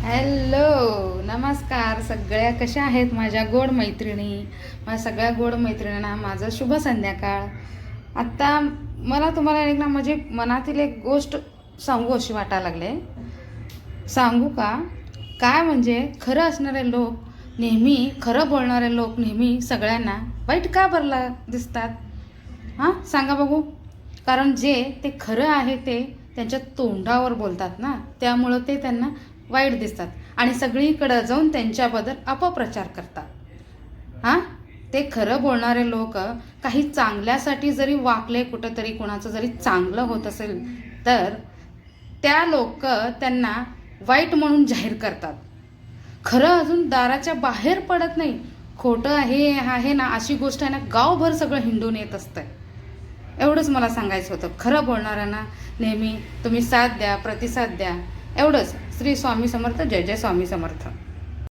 Hello, नमस्कार सगळ्या. कशा आहेत माझ्या गोड मैत्रिणी? माझ्या सगळ्या गोड मैत्रिणींना माझं शुभ संध्याकाळ. आत्ता मला तुम्हाला एक ना म्हणजे मनातील एक गोष्ट सांगू अशी वाटायला लागले. सांगू का? काय म्हणजे खरं असणारे लोक नेहमी, खरं बोलणारे लोक नेहमी सगळ्यांना वाईट का बरं दिसतात? हां, सांगा बघू. कारण जे ते खरं आहे ते त्यांच्या तोंडावर बोलतात ना, त्यामुळं ते त्यांना वाईट दिसतात आणि सगळीकडं जाऊन त्यांच्याबद्दल अपप्रचार करतात. हां, ते खरं बोलणारे लोक काही चांगल्यासाठी जरी वाकले, कुठंतरी कोणाचं जरी चांगलं होत असेल तर त्या लोक त्यांना वाईट म्हणून जाहीर करतात. खरं अजून दाराच्या बाहेर पडत नाही. खोटं आहे ना, अशी गोष्ट आहे ना, गावभर सगळं हिंडून येत असतं. एवढंच मला सांगायचं होतं. खरं बोलणाऱ्यांना नेहमी तुम्ही साथ द्या, प्रतिसाद द्या. एवढंच. श्री स्वामी समर्थ. जय जय स्वामी समर्थ.